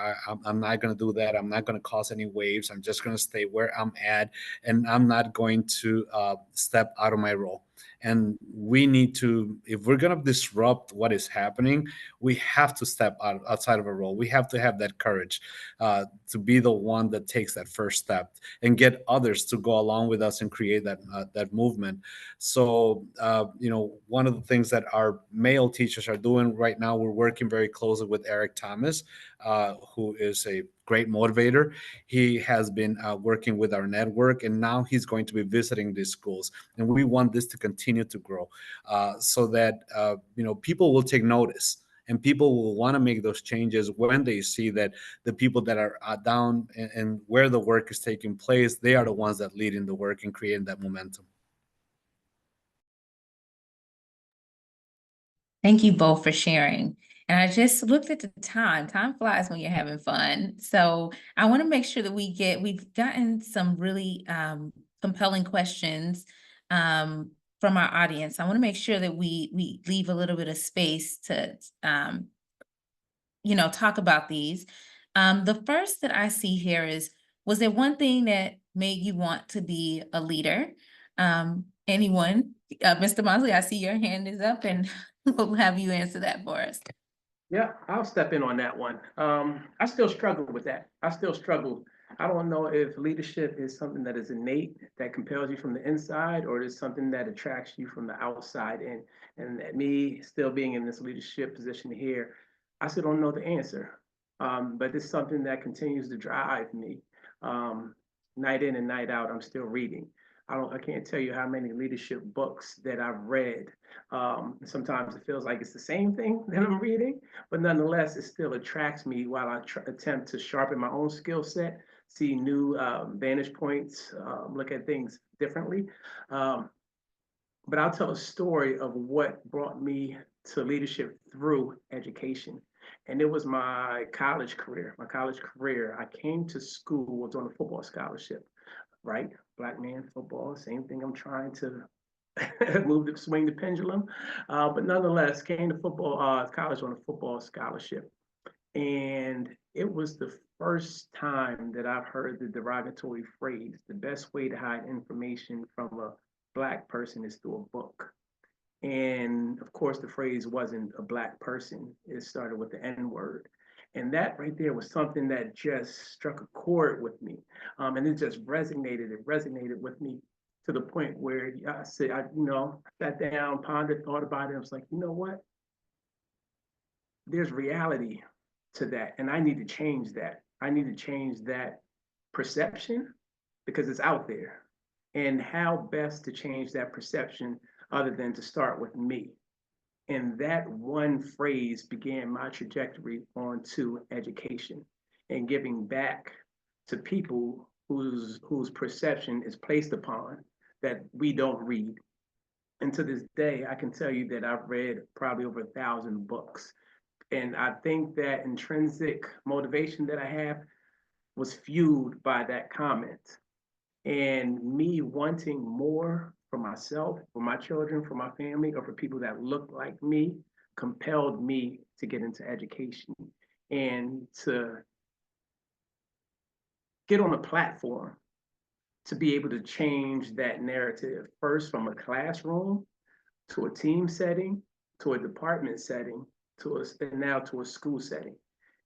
I'm not going to do that. I'm not going to cause any waves. I'm just going to stay where I'm at, and I'm not going to step out of my role. And we need to, if we're going to disrupt what is happening, we have to step outside of a role. We have to have that courage to be the one that takes that first step and get others to go along with us and create that movement. So, one of the things that our male teachers are doing right now, we're working very closely with Eric Thomas, who is a great motivator. He has been working with our network, and now he's going to be visiting these schools. And we want this to continue to grow so that people will take notice, and people will want to make those changes when they see that the people that are down and where the work is taking place, they are the ones that lead in the work and creating that momentum. Thank you both for sharing. And I just looked at the time. Time flies when you're having fun. So I want to make sure that we've gotten some really compelling questions from our audience. I want to make sure that we leave a little bit of space to talk about these. The first that I see here is, was there one thing that made you want to be a leader? Anyone? Mr. Mosley, I see your hand is up, and we'll have you answer that for us. Yeah, I'll step in on that one. I still struggle with that. I still struggle. I don't know if leadership is something that is innate, that compels you from the inside, or it is something that attracts you from the outside. And me still being in this leadership position here, I still don't know the answer. But it's something that continues to drive me. Night in and night out, I'm still reading. I can't tell you how many leadership books that I've read. Sometimes it feels like it's the same thing that I'm reading, but nonetheless, it still attracts me while I attempt to sharpen my own skill set, see new vantage points, look at things differently. But I'll tell a story of what brought me to leadership through education. And it was my college career. I came to school, was on a football scholarship, right? Black man football, same thing. I'm trying to swing the pendulum. But nonetheless, came to college on a football scholarship. And it was the first time that I've heard the derogatory phrase, the best way to hide information from a Black person is through a book. And of course, the phrase wasn't a Black person. It started with the N word. And that right there was something that just struck a chord with me. And it just resonated. It resonated with me to the point where I sat down, pondered, thought about it. I was like, you know what? There's reality to that. And I need to change that. I need to change that perception because it's out there. And how best to change that perception other than to start with me. And that one phrase began my trajectory onto education and giving back to people whose perception is placed upon that we don't read. And to this day, I can tell you that I've read probably over 1,000 books. And I think that intrinsic motivation that I have was fueled by that comment. And me wanting more for myself, for my children, for my family, or for people that look like me, compelled me to get into education and to get on a platform to be able to change that narrative, first from a classroom to a team setting, to a department setting, and now to a school setting.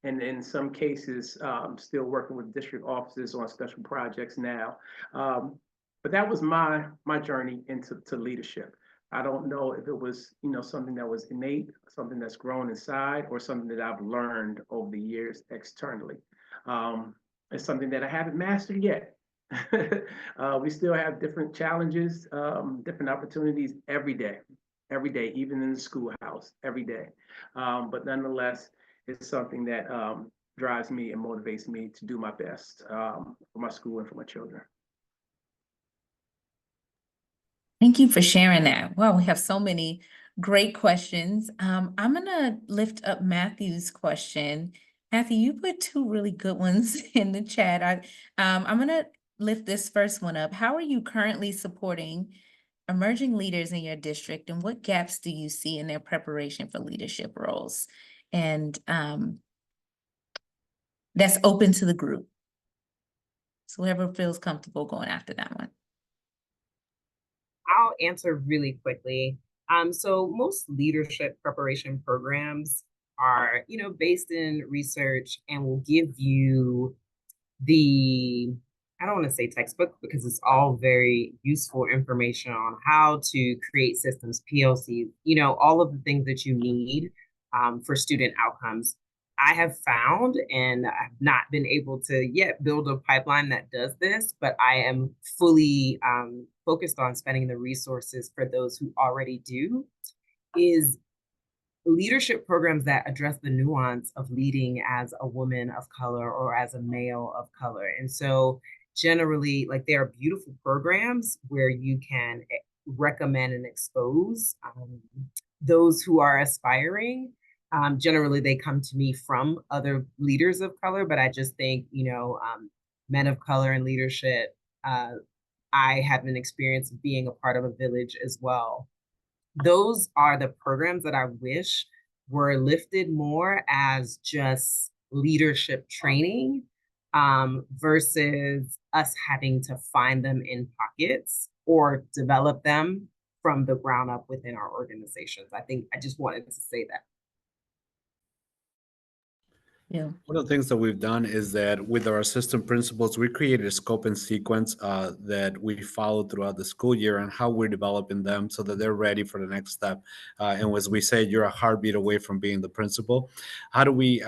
And in some cases, still working with district offices on special projects now. But that was my journey into leadership. I don't know if it was something that was innate, something that's grown inside, or something that I've learned over the years externally. It's something that I haven't mastered yet. We still have different challenges, different opportunities every day, even in the schoolhouse, every day. But nonetheless, it's something that drives me and motivates me to do my best for my school and for my children. Thank you for sharing that. Well, we have so many great questions. I'm going to lift up Matthew's question. Matthew, you put two really good ones in the chat. I'm going to lift this first one up. How are you currently supporting emerging leaders in your district, and what gaps do you see in their preparation for leadership roles? And that's open to the group. So whoever feels comfortable going after that one. I'll answer really quickly. So most leadership preparation programs are, based in research and will give you the, I don't want to say textbook because it's all very useful information on how to create systems, PLCs, all of the things that you need for student outcomes. I have found, and I've not been able to yet build a pipeline that does this, but I am fully focused on spending the resources for those who already do, is leadership programs that address the nuance of leading as a woman of color or as a male of color. And so generally, like, there are beautiful programs where you can recommend and expose those who are aspiring. Generally, they come to me from other leaders of color, but I just think, men of color in leadership, I have an experience of being a part of a village as well. Those are the programs that I wish were lifted more as just leadership training, versus us having to find them in pockets or develop them from the ground up within our organizations. I think I just wanted to say that. Yeah. One of the things that we've done is that with our assistant principals, we created a scope and sequence that we follow throughout the school year and how we're developing them so that they're ready for the next step. And as we say, you're a heartbeat away from being the principal. How do we,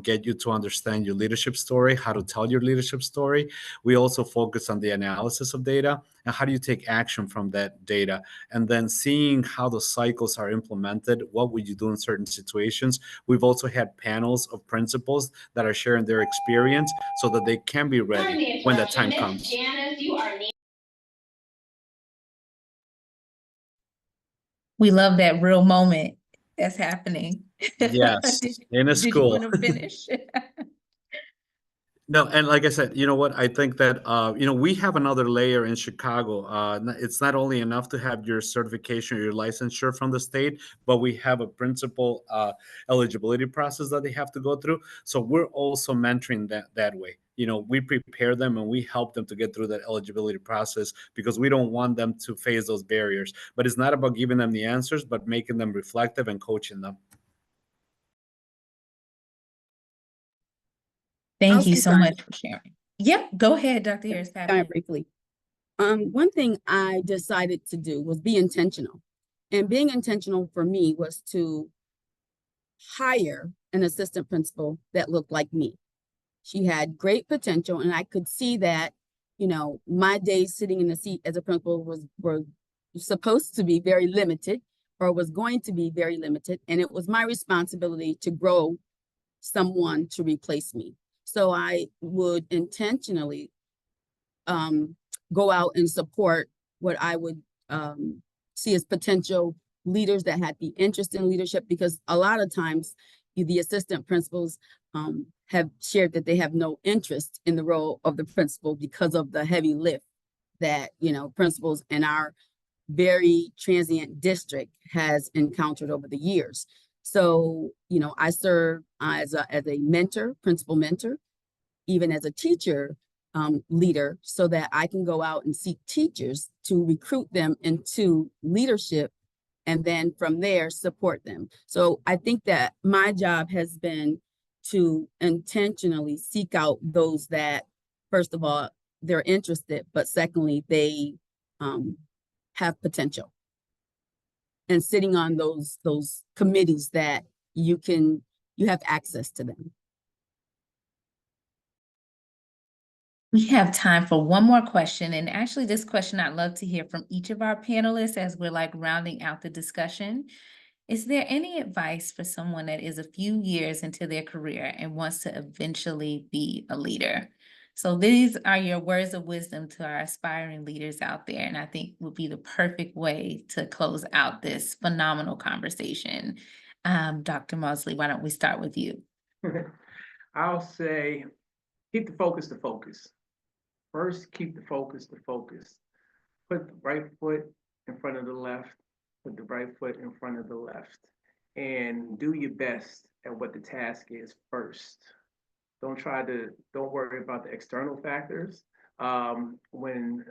get you to understand your leadership story, how to tell your leadership story? We also focus on the analysis of data and how do you take action from that data? And then seeing how the cycles are implemented, what would you do in certain situations? We've also had panels of principals that are sharing their experience so that they can be ready when that time comes. Janice, we love that real moment that's happening. Yes, Did, in a did you school. want to finish? No, and like I said, you know what? I think that we have another layer in Chicago. It's not only enough to have your certification or your licensure from the state, but we have a principal eligibility process that they have to go through. So we're also mentoring that way. We prepare them and we help them to get through that eligibility process because we don't want them to face those barriers. But it's not about giving them the answers, but making them reflective and coaching them. I'll Thank you say so much for sharing. Yeah, go ahead, Dr. Harris. kind briefly. One thing I decided to do was be intentional. And being intentional for me was to hire an assistant principal that looked like me. She had great potential, and I could see that, my days sitting in the seat as a principal were supposed to be very limited, or was going to be very limited. And it was my responsibility to grow someone to replace me. So I would intentionally go out and support what I would see as potential leaders that had the interest in leadership, because a lot of times the assistant principals have shared that they have no interest in the role of the principal because of the heavy lift that principals in our very transient district has encountered over the years. So I serve as a mentor, principal mentor, even as a teacher leader, so that I can go out and seek teachers to recruit them into leadership and then from there support them. So I think that my job has been to intentionally seek out those that, first of all, they're interested, but secondly, they have potential. And sitting on those committees that you have access to them. We have time for one more question. And actually, this question I'd love to hear from each of our panelists as we're rounding out the discussion. Is there any advice for someone that is a few years into their career and wants to eventually be a leader? So these are your words of wisdom to our aspiring leaders out there, and I think would be the perfect way to close out this phenomenal conversation. Dr. Mosley, why don't we start with you? I'll say, keep the focus to focus. First, keep the focus to focus. Put the right foot in front of the left, put the right foot in front of the left, and do your best at what the task is first. Don't worry about the external factors. When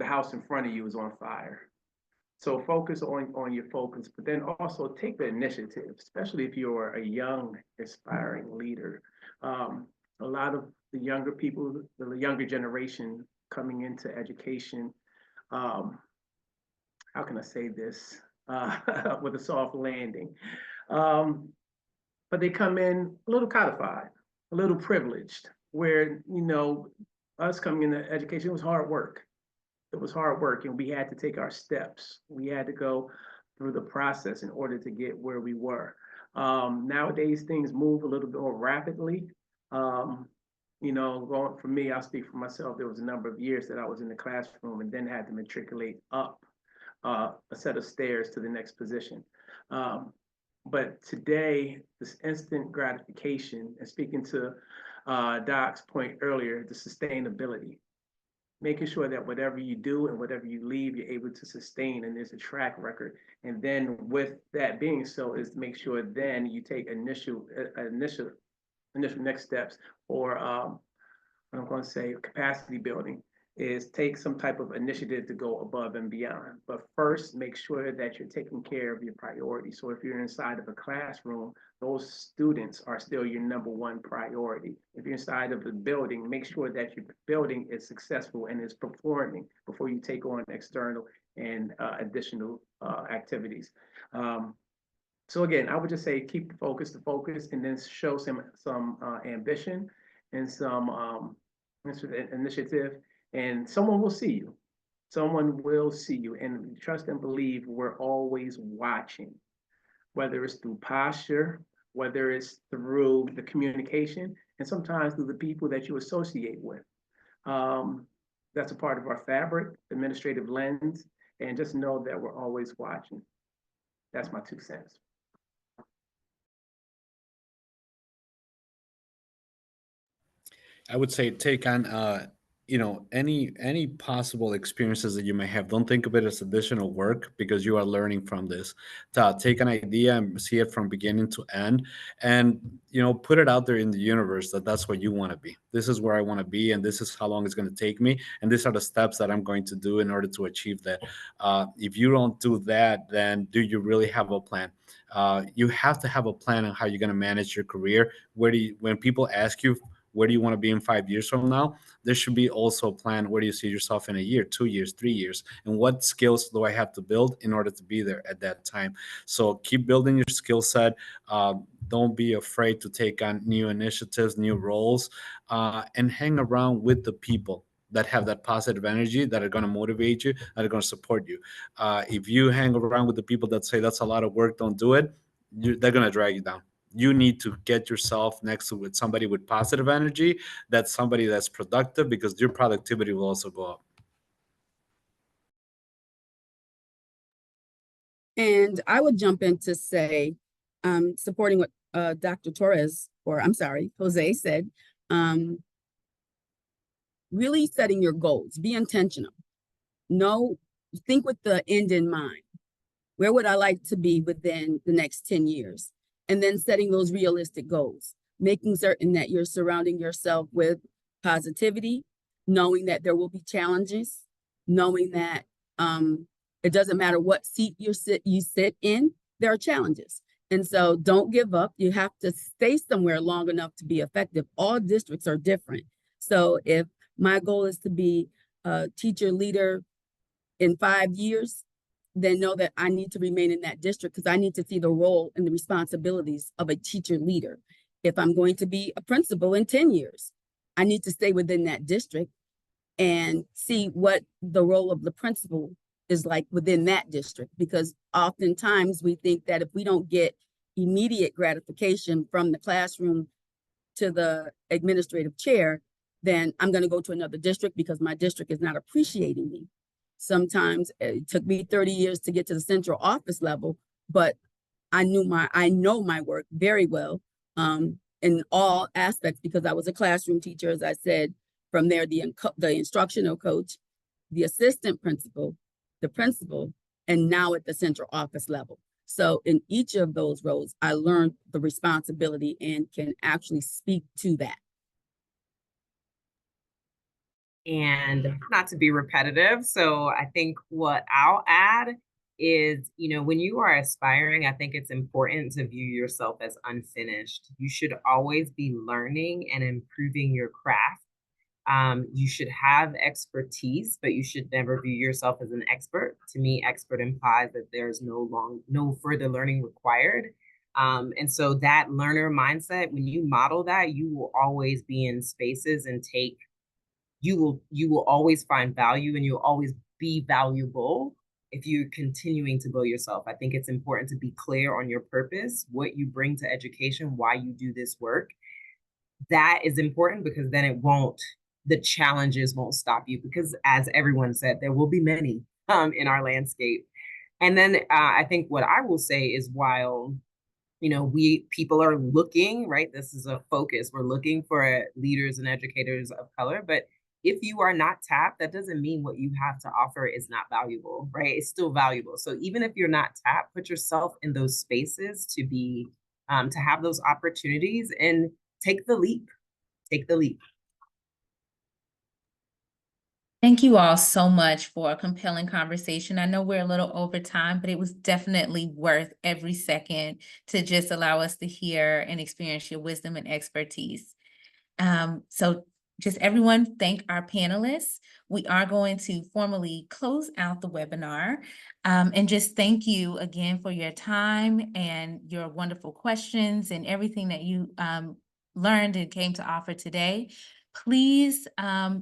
the house in front of you is on fire. So focus on your focus, but then also take the initiative, especially if you're a young, aspiring leader. A lot of the younger people, the younger generation coming into education, how can I say this with a soft landing? But they come in a little codified, a little privileged, where, us coming into education, it was hard work. It was hard work, and we had to take our steps. We had to go through the process in order to get where we were. Nowadays, things move a little bit more rapidly. Going for me, I'll speak for myself. There was a number of years that I was in the classroom and then had to matriculate up a set of stairs to the next position. But today, this instant gratification, and speaking to Doc's point earlier, the sustainability, making sure that whatever you do and whatever you leave, you're able to sustain, and there's a track record. And then with that being so, is to make sure then you take initial next steps, or what I'm going to say, capacity building, is take some type of initiative to go above and beyond. But first, make sure that you're taking care of your priorities. So if you're inside of a classroom, those students are still your number one priority. If you're inside of the building, make sure that your building is successful and is performing before you take on external and additional activities. So again, I would just say keep the focus, and then show some ambition and some initiative, and someone will see you. Someone will see you, and trust and believe we're always watching, whether it's through posture, whether it's through the communication, and sometimes through the people that you associate with. That's a part of our fabric, administrative lens, and just know that we're always watching. That's my 2 cents. I would say take on any possible experiences that you may have. Don't think of it as additional work, because you are learning from this. Take an idea and see it from beginning to end, and put it out there in the universe that that's what you want to be. This is where I want to be, and this is how long it's going to take me, and these are the steps that I'm going to do in order to achieve that. If you don't do that, then do you really have a plan? You have to have a plan on how you're going to manage your career. When people ask you, where do you want to be in 5 years from now? There should be also a plan. Where do you see yourself in a year, 2 years, 3 years? And what skills do I have to build in order to be there at that time? So keep building your skill set. Don't be afraid to take on new initiatives, new roles, and hang around with the people that have that positive energy, that are going to motivate you, that are going to support you. If you hang around with the people that say that's a lot of work, don't do it, they're going to drag you down. You need to get yourself next to with somebody with positive energy. That's somebody that's productive, because your productivity will also go up. And I would jump in to say, supporting what Dr. Torres, or I'm sorry, Jose said, really setting your goals, be intentional. Think with the end in mind. Where would I like to be within the next 10 years? And then setting those realistic goals, making certain that you're surrounding yourself with positivity, knowing that there will be challenges, knowing that it doesn't matter what seat you sit in, there are challenges. And so don't give up. You have to stay somewhere long enough to be effective. All districts are different. So if my goal is to be a teacher leader in 5 years, then know that I need to remain in that district, because I need to see the role and the responsibilities of a teacher leader. If I'm going to be a principal in 10 years, I need to stay within that district and see what the role of the principal is like within that district, because oftentimes we think that if we don't get immediate gratification from the classroom to the administrative chair, then I'm going to go to another district because my district is not appreciating me. Sometimes it took me 30 years to get to the central office level, but I know my work very well in all aspects, because I was a classroom teacher, as I said. From there, the instructional coach, the assistant principal, the principal, and now at the central office level. So in each of those roles, I learned the responsibility and can actually speak to that. And not to be repetitive, so I think what I'll add is, when you are aspiring, I think it's important to view yourself as unfinished. You should always be learning and improving your craft. You should have expertise, but you should never view yourself as an expert. To me, expert implies that there's no further learning required. And so that learner mindset, when you model that, you will always be in spaces and you will always find value, and you'll always be valuable if you're continuing to build yourself. I think it's important to be clear on your purpose, what you bring to education, why you do this work. That is important, because then the challenges won't stop you, because as everyone said, there will be many in our landscape. And then I think what I will say is, while people are looking, right? This is a focus. We're looking for leaders and educators of color, but if you are not tapped, that doesn't mean what you have to offer is not valuable, right? It's still valuable. So even if you're not tapped, put yourself in those spaces to have those opportunities, and take the leap. Take the leap. Thank you all so much for a compelling conversation. I know we're a little over time, but it was definitely worth every second to just allow us to hear and experience your wisdom and expertise. So just everyone, thank our panelists. We are going to formally close out the webinar. And just thank you again for your time and your wonderful questions and everything that you learned and came to offer today. Please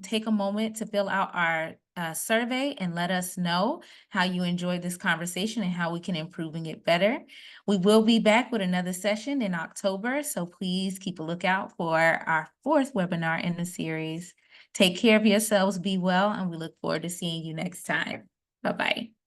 take a moment to fill out our survey and let us know how you enjoyed this conversation and how we can improving it better. We will be back with another session in October, so please keep a lookout for our 4th webinar in the series. Take care of yourselves, be well, and we look forward to seeing you next time. Bye-bye.